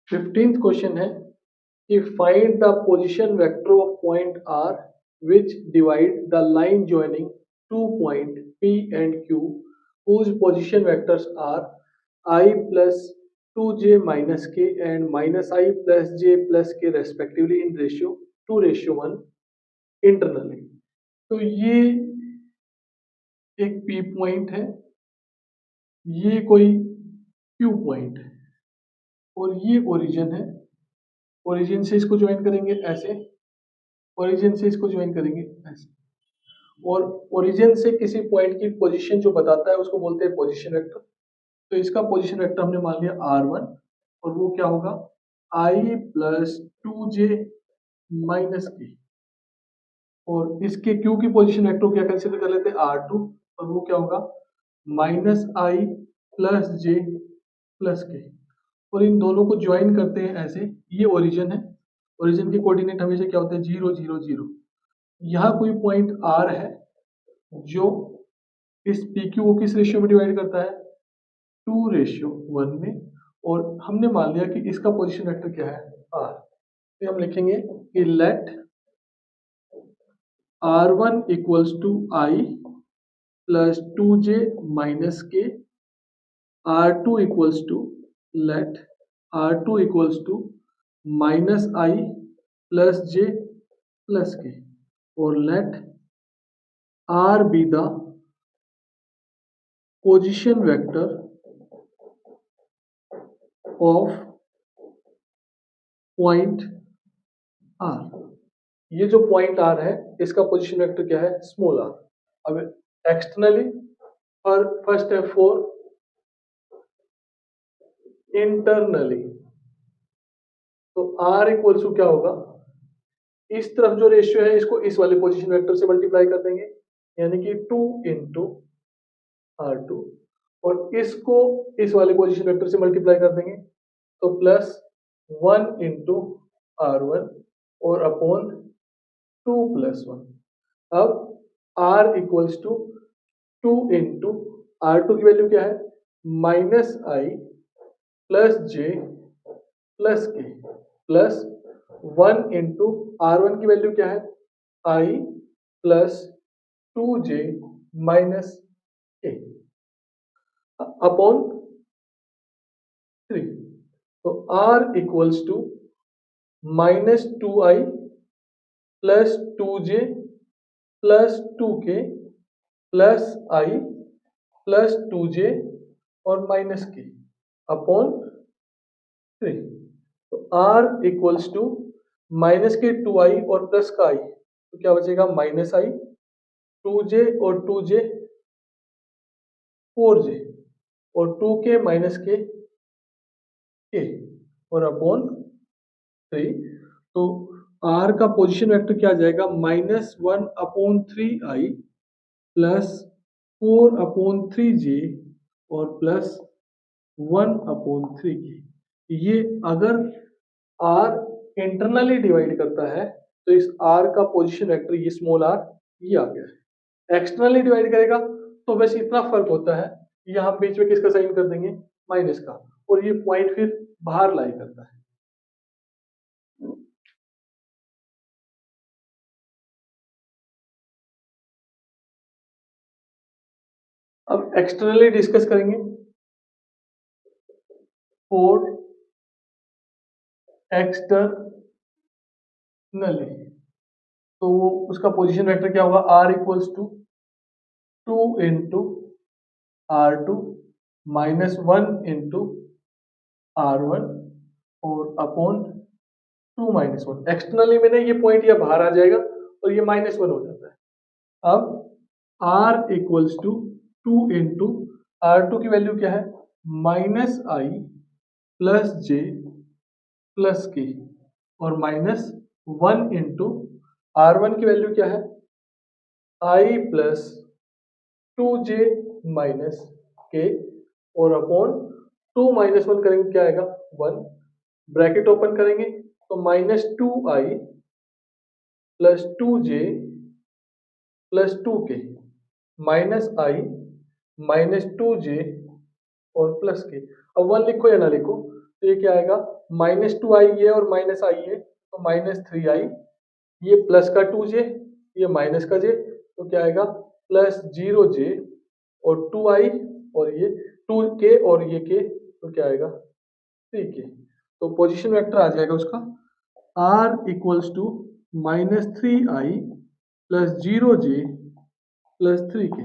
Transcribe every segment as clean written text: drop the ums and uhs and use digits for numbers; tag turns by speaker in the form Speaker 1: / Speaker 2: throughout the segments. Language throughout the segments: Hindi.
Speaker 1: 15th क्वेश्चन है कि find the position vector of point R which divide the line joining two point P and Q whose position vectors are I plus 2j minus k and minus I plus j plus k respectively in ratio 2:1 internally। तो ये एक P पॉइंट है, ये कोई Q पॉइंट है और ये ओरिजिन है। ओरिजिन से इसको ज्वाइन करेंगे ऐसे, ओरिजिन से इसको ज्वाइन करेंगे ऐसे, और ओरिजिन से किसी पॉइंट की पोजीशन जो बताता है उसको बोलते हैं पोजीशन वेक्टर। तो इसका पोजीशन वेक्टर हमने मान लिया R1 और वो क्या होगा I प्लस 2j माइनस के, और इसके Q की पोजीशन वेक्टर को क्या कंसिडर कर लेते हैं R2 और वो क्या होगा minus I plus j plus k, और इन दोनों को ज्वाइन करते हैं ऐसे। ये ओरिजिन है, ओरिजिन के कोऑर्डिनेट हमेशा क्या होते हैं 0 0 0। यहाँ कोई पॉइंट R है जो इस PQ को किस रेशियो में डिवाइड करता है 2:1 में, और हमने मान लिया कि इसका पोजीशन वेक्टर क्या है R। तो हम लिखेंगे कि let R1 equals to I plus 2j minus k, R2 equals to let R2 equals to minus I plus j plus k, और let R be the position vector of point R। ये जो पॉइंट R है इसका पोजीशन वेक्टर क्या है स्मॉल r। अब एक्सटर्नली और फर्स्ट है 4 इंटरनली, तो R इक्वल्स टू क्या होगा, इस तरफ जो रेशियो है इसको इस वाले पोजीशन वेक्टर से मल्टीप्लाई कर देंगे, यानी कि 2 इंटू R2, और इसको इस वाले पोजीशन वेक्टर से मल्टीप्लाई कर देंगे तो प्लस 1 इंटू R1 और अपॉन 2 प्लस 1। अब R equals to 2 into R2 की वैल्यू क्या है minus I plus j plus k, plus 1 into R1 की वैल्यू क्या है I plus 2j minus k upon 3। तो R equals to minus 2I plus 2j plus 2k plus I plus 2j और माइनस के अपॉन 3। तो R इक्वल्स टू माइनस के 2I और प्लस का I, तो क्या बचेगा माइनस I 2j और 2j 4j और 2k माइनस के और अपॉन 3। तो R का पोजीशन वेक्टर क्या आ जाएगा minus 1 upon 3I plus 4 upon 3j और प्लस 1 अपॉन 3k। ये अगर R इंटरनली डिवाइड करता है तो इस R का पोजीशन वेक्टर ये स्मॉल r ये आ गया है। एक्सटर्नली डिवाइड करेगा तो बस इतना फर्क होता है, यहाँ बीच में किसका साइन कर देंगे माइनस का, और ये पॉइंट फिर बाहर लाई करता है। अब एक्सटर्नली डिस्कस करेंगे। फोर एक्सटर्नली, तो वो उसका पोजीशन वेक्टर क्या होगा R equals to 2 into R2 minus 1 into R1 और अपॉन 2 माइनस 1। एक्सटर्नली में ये पॉइंट या बाहर आ जाएगा और ये माइनस 1 हो जाता है। अब R equals to 2 into R2 की वैल्यू क्या है minus I plus j plus k और माइनस 1 इंटू R1 की वैल्यू क्या है I प्लस 2j माइनस के और अपॉन 2 माइनस 1 करेंगे क्या आएगा 1, ब्रैकेट ओपन करेंगे तो minus 2I plus 2j plus 2k minus I minus 2j और प्लस के। अब 1 लिखो या ना लिखो, तो ये क्या आएगा, -2i ये और माइनस आई है तो -3i, ये प्लस का 2j, ये माइनस का j, तो क्या आएगा +0j और 2i और ये 2k और ये k, तो क्या आएगा 3k। तो पोजीशन वेक्टर आ जाएगा उसका r equals to -3i + 0j + 3k।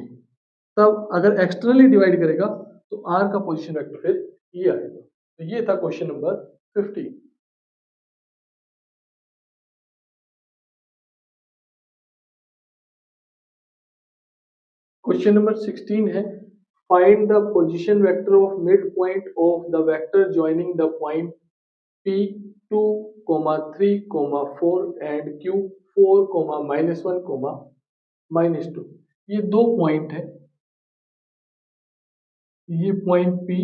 Speaker 1: तब अगर एक्सटर्नली डिवाइड करेगा तो r का पोजीशन वेक्टर फिर ये आएगा। तो ये था क्वेश्चन नंबर 15। क्वेश्चन नंबर 16 है, find the position vector of mid point of the vector joining the point P2, 3, 4 and Q4, -1, -2। ये दो पॉइंट है, ये पॉइंट P,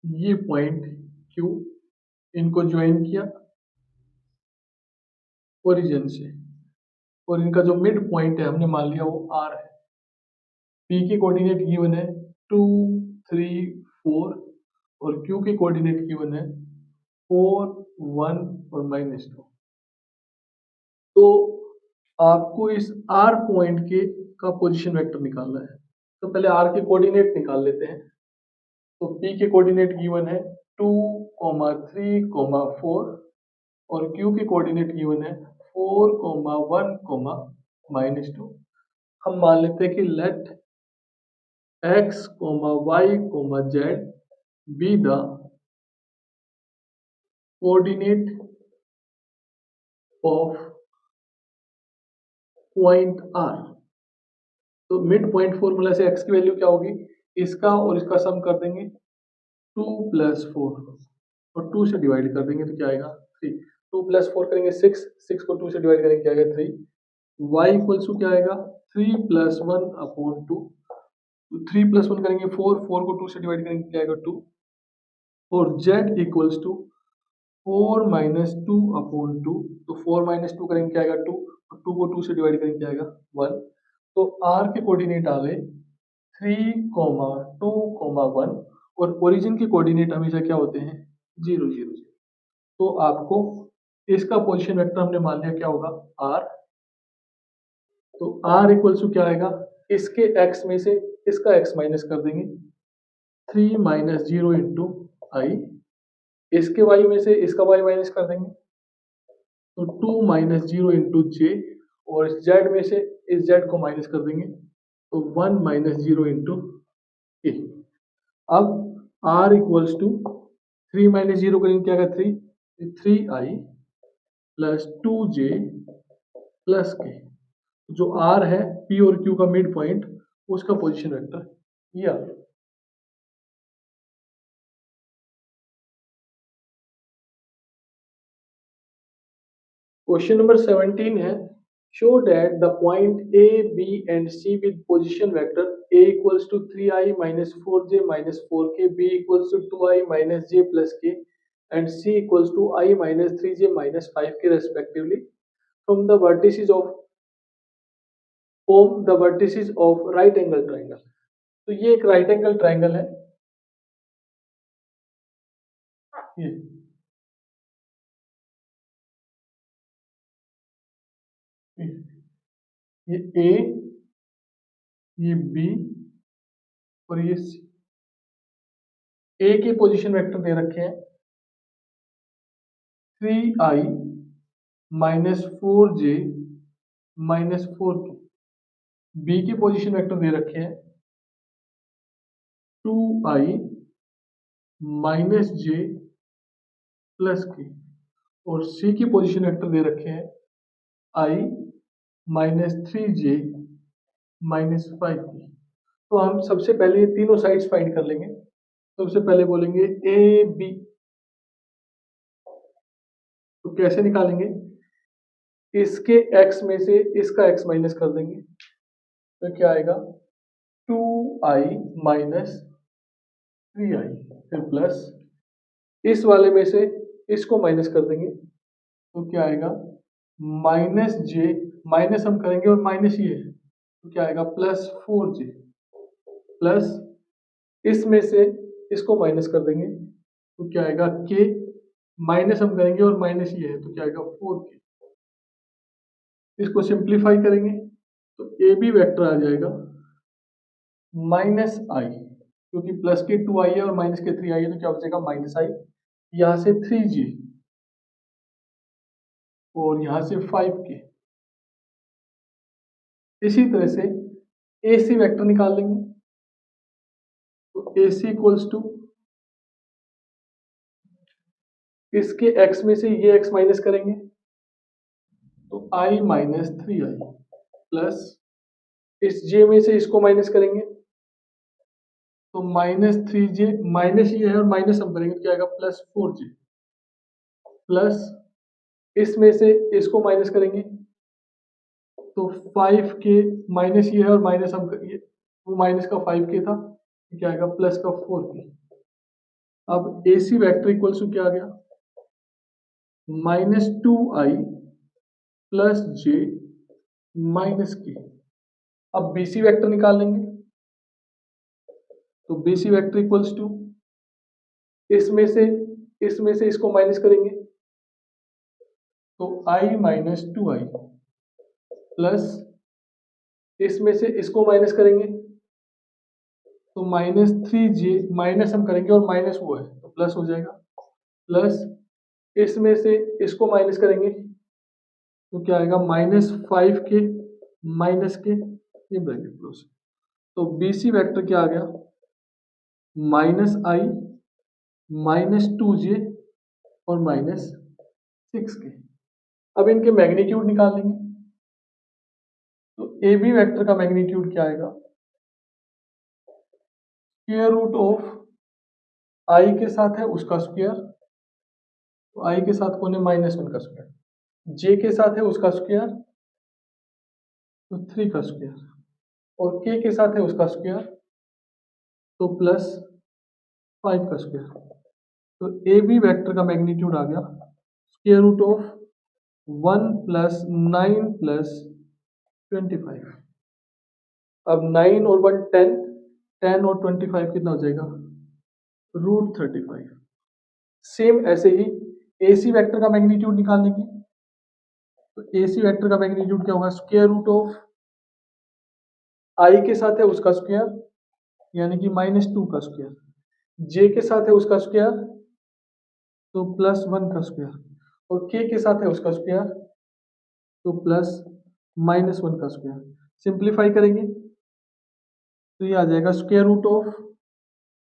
Speaker 1: ये पॉइंट Q, इनको ज्वाइन किया ओरिजिन से, और इनका जो मिड पॉइंट है हमने मान लिया वो R है। P की कोऑर्डिनेट गिवन है 2, 3, 4 और Q की कोऑर्डिनेट गिवन है 4, 1 और -2। तो आपको इस R पॉइंट के का पोजीशन वेक्टर निकालना है। तो पहले R के कोऑर्डिनेट निकाल लेते हैं। तो P के कोऑर्डिनेट गिवन है 2, 3, 4 और Q की कोऑर्डिनेट गिवन है 4, 1, -2। हम मान लेते हैं कि late x, y, z be the coordinate of point R। तो मिड पॉइंट फॉर्मूला से x की वैल्यू क्या होगी, इसका और इसका सम कर देंगे 2 + 4 और 2 से डिवाइड कर देंगे तो क्या आएगा 3। 2 + 4 करेंगे 6, 6 को 2 से डिवाइड करेंगे क्या आएगा 3। y इक्वल्स टू क्या आएगा 3 + 1/2। 3 + 1 करेंगे 4, 4 को 2 से डिवाइड करेंगे क्या आएगा 2। और z इक्वल्स टू 4 - 2/2। तो 4 - 2 करेंगे क्या आएगा 2 और 2 को 2 से डिवाइड करेंगे क्या आएगा 1। तो r के कोऑर्डिनेट आ गए 3, 2, 1 और ओरिजिन के कोऑर्डिनेट हमेशा क्या होते हैं 0, 0, 0। तो आपको इसका पोजीशन वेक्टर हमने मान लिया क्या होगा r। तो r इक्वल्स टू क्या आएगा, इसके x में से इसका x माइनस कर देंगे 3 - 0 × i, इसके y में से इसका y माइनस कर देंगे तो 2 - 0 × j और इस z में से इस z को माइनस कर देंगे तो 1 - 0 × k। अब r इक्वल्स टू 3 - 0 करेंगे क्या आएगा 3, 3i + 2j + k। जो r है p और q का मिड पॉइंट, उसका पोजीशन वेक्टर ये आ गया। क्वेश्चन नंबर 17 है, show that the point A, B and C with position vector A equals to 3i - 4j - 4k, B equals to 2i - j plus k and C equals to i - 3j - 5k respectively from the vertices of right angle triangle। तो ये एक राइट एंगल ट्राइंगल है, ये ये A, ये B और ये C। A के पोजीशन वेक्टर दे रखे हैं 3i - 4j - 4k। B के पोजीशन वेक्टर दे रखे हैं 2i - j plus k और C की पोजीशन वेक्टर दे रखे हैं i - 3j - 5k। तो हम सबसे पहले ये तीनों साइड्स फाइंड कर लेंगे। सबसे पहले बोलेंगे ए बी, तो कैसे निकालेंगे, इसके x में से इसका x माइनस कर देंगे तो क्या आएगा 2i - 3i, फिर प्लस इस वाले में से इसको माइनस कर देंगे तो क्या आएगा -j, माइनस हम करेंगे और माइनस ये है तो क्या आएगा +4j प्लस इसमें से इसको माइनस कर देंगे तो क्या आएगा k, माइनस हम करेंगे और माइनस ये है तो क्या आएगा 4k। इसको सिंप्लीफाई करेंगे तो ए बी वेक्टर आ जाएगा माइनस आई, क्योंकि प्लस के 2i है और माइनस के 3i है तो क्या बचेगा माइनस आई, यहाँ से 3j और यहाँ से 5k। इसी तरह से ए सी वैक्टर निकाल लेंगे तो ए सी इक्वल्स टू, इसके x में से ये x माइनस करेंगे तो i माइनस 3i प्लस इस j में से इसको माइनस करेंगे तो माइनस 3j, माइनस ये है और माइनस हम करेंगे तो क्या आएगा प्लस 4j प्लस इसमें से इसको माइनस करेंगे तो 5k, माइनस ये है और माइनस हम वो माइनस का 5k था तो क्या आएगा प्लस का 4k। अब A C vector equals to क्या आ गया minus 2i plus j minus k। अब बी सी वैक्टर निकाल लेंगे तो B C vector equals to, इसमें से इसको माइनस करेंगे तो i माइनस 2i प्लस इसमें से इसको माइनस करेंगे तो माइनस 3j, माइनस हम करेंगे और माइनस वो है तो प्लस हो जाएगा प्लस इसमें से इसको माइनस करेंगे तो क्या आएगा माइनस 5k माइनस के, ये ब्रैकेट क्लोज। तो बी सी वैक्टर क्या आ गया माइनस आई माइनस 2j और माइनस 6k। अब इनके मैग्नीट्यूड निकाल लेंगे तो ए बी वैक्टर का मैग्नीट्यूड क्या आएगा स्क्वायर रूट ऑफ आई के साथ है उसका स्क्वायर तो आई के साथ कौन है माइनस 1 का स्क्वायर, जे के साथ है उसका स्क्वायर तो 3 का स्क्वायर और के साथ है उसका स्क्वायर तो प्लस 5 का स्क्वायर। तो ए बी वैक्टर का मैग्नीट्यूड आ गया square root of 1 plus 9 plus 25। अब 9 और 1 10, 10 और 25 कितना हो जाएगा रूट 35। सेम ऐसे ही ए सी वैक्टर का मैग्नीट्यूड निकाल लेंगे तो ए सी वैक्टर का मैग्नीट्यूड क्या होगा स्क्वायर रूट ऑफ आई के साथ है उसका स्क्वायर यानी कि माइनस 2 का स्क्वायर, जे के साथ है उसका स्क्वायर तो प्लस 1 का स्क्वायर और के साथ है उसका स्क्वायर तो प्लस माइनस 1 का स्क्वायर। सिंप्लीफाई करेंगे तो ये आ जाएगा square root of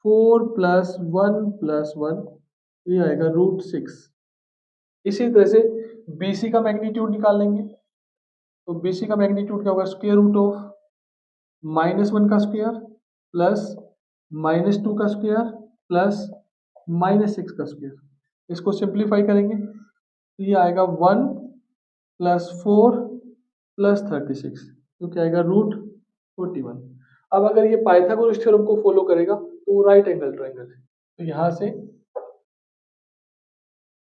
Speaker 1: 4 plus 1 plus 1, ये आएगा रूट 6। इसी तरह से बी सी का मैग्नीट्यूड निकाल लेंगे तो बी सी का मैग्नीट्यूड क्या होगा स्क्वायर रूट ऑफ माइनस 1 का स्क्वायर प्लस माइनस 2 का स्क्वायर प्लस माइनस 6 का स्क्वायर। इसको सिंप्लीफाई करेंगे तो ये आएगा 1 प्लस 4 प्लस 36 तो क्या आएगा रूट 41। अब अगर ये पाइथागोरस थ्योरम को फॉलो करेगा तो राइट एंगल ट्रायंगल है तो यहाँ से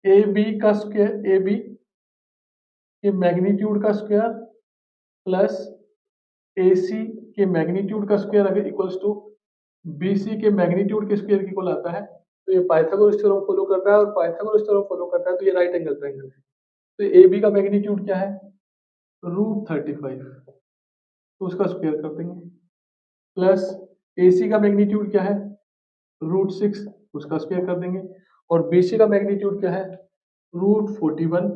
Speaker 1: ए बी का स्क्वायर, ए बी के मैग्नीट्यूड का स्क्वायर प्लस ए सी के मैग्नीट्यूड का स्क्वायर अगर इक्वल्स टू बी सी के मैग्नीट्यूड के स्क्वायर की इक्वल आता है तो ये पाइथागोरस थ्योरम फॉलो करता है और पाइथागोरस थ्योरम फॉलो करता है तो ये राइट एंगल ट्रायंगल है। तो ए बी का मैग्नीट्यूड क्या है रूट 35 तो उसका स्क्वायर कर देंगे प्लस ए सी का मैग्नीट्यूड क्या है रूट 6 उसका स्क्वायर कर देंगे और बी सी का मैग्नीट्यूड क्या है रूट 41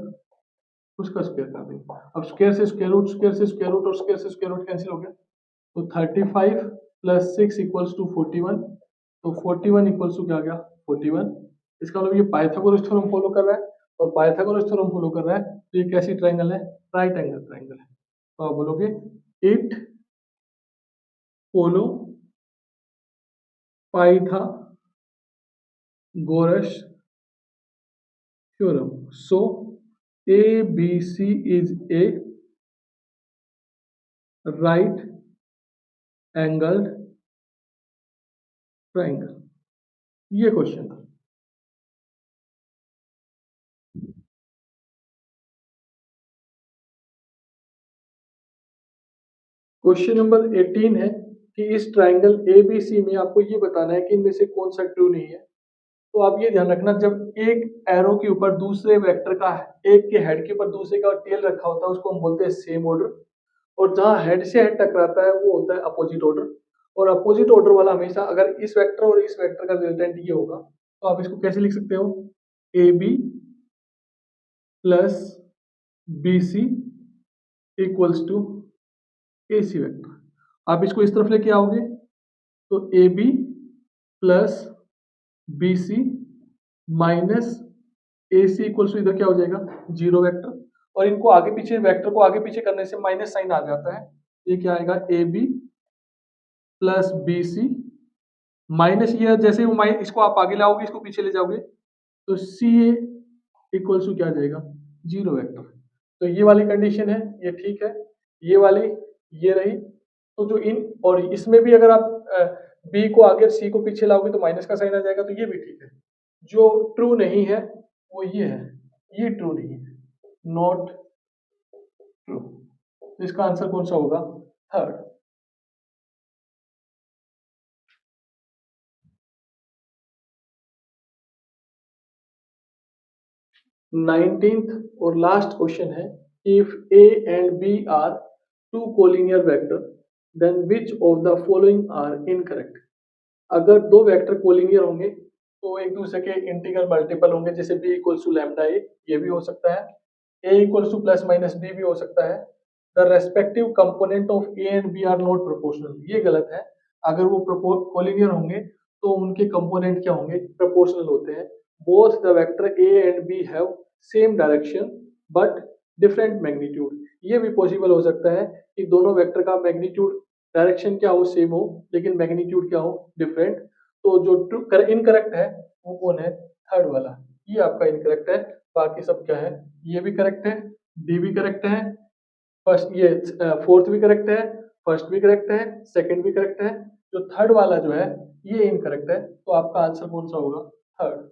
Speaker 1: उसका स्क्वायर कर देंगे। अब स्क्वायर से स्क्वायर रूट, स्क्वायर से स्क्वायर रूट और स्क्वायर से स्क्वायर रूट कैंसिल हो गया तो 35 प्लस 6 इक्वल्स टू 41 तो 41 इक्वल्स टू क्या आ गया 41। इसका मतलब ये पाइथागोरस थ्योरम फॉलो कर रहा है और पाइथागोरस थ्योरम फॉलो कर रहा है तो ये कैसी ट्रायंगल है राइट एंगल ट्रायंगल है। तो आप बोलोगे it follow Pythagoras theorem so ABC is a right angled triangle। ये क्वेश्चन था। क्वेश्चन नंबर 18 है कि इस ट्राइंगल ABC में आपको ये बताना है कि इनमें से कौन सा ट्रू नहीं है। तो तो आप ये ध्यान रखना, जब एक एरो के ऊपर दूसरे वेक्टर का, एक के हेड के ऊपर दूसरे का टेल रखा होता है उसको हम बोलते हैं सेम ऑर्डर, और जहां हेड से हेड टकराता है वो होता है अपोजिट ऑर्डर। और अपोजिट ऑर्डर वाला हमेशा, अगर इस वेक्टर और इस वेक्टर का रिजल्टेंट ये होगा तो आप इसको कैसे लिख सकते हो, A B plus B C equals to A C vector. आप इसको इस तरफ लेके आओगे तो A B plus B C minus A C equals to, इधर क्या हो जाएगा, जीरो वेक्टर। और इनको आगे पीछे, वेक्टर को आगे पीछे करने से माइनस साइन आ जाता है, ये क्या आएगा, A B plus B C minus, ये जैसे वो इसको आप आगे लाओगे इसको पीछे ले जाओगे तो सी ए इक्वल्स टू क्या आ जाएगा, जीरो वेक्टर। तो ये वाली कंडीशन है, ये ठीक है। ये वाली ये रही। तो जो इन और इसमें भी अगर आप बी को आगे सी को पीछे लाओगे तो माइनस का साइन आ जाएगा, तो ये भी ठीक है। जो ट्रू नहीं है वो ये है, ये ट्रू नहीं है, नॉट ट्रू। तो इसका आंसर कौन सा होगा, थर्ड। 19th और लास्ट क्वेश्चन है, if A and B are two collinear vector then which of the following are incorrect. अगर दो वेक्टर कोलिनियर होंगे तो एक दूसरे के इंटीग्रल मल्टीपल होंगे, जैसे B equals to lambda A, ये भी हो सकता है, A equals to plus minus B भी हो सकता है। The respective component of A and B are not proportional, ये गलत है। अगर वो कोलिनियर होंगे तो उनके कंपोनेंट क्या होंगे, प्रोपोर्शनल होते हैं। Both the vector A and B have same direction but different magnitude, ये भी पॉसिबल हो सकता है कि दोनों वेक्टर का मैग्नीट्यूड, डायरेक्शन क्या हो, सेम हो, लेकिन मैग्नीट्यूड क्या हो, डिफरेंट। तो जो ट्रू इनकरेक्ट है वो कौन है, थर्ड वाला, ये आपका इनकरेक्ट है। बाकी सब क्या है, ये भी करेक्ट है, डी भी करेक्ट है, फर्स्ट ये फोर्थ भी करेक्ट है, फर्स्ट भी करेक्ट है, सेकंड भी करेक्ट है। जो थर्ड वाला जो है ये इनकरेक्ट है। तो आपका आंसर कौन सा होगा, थर्ड।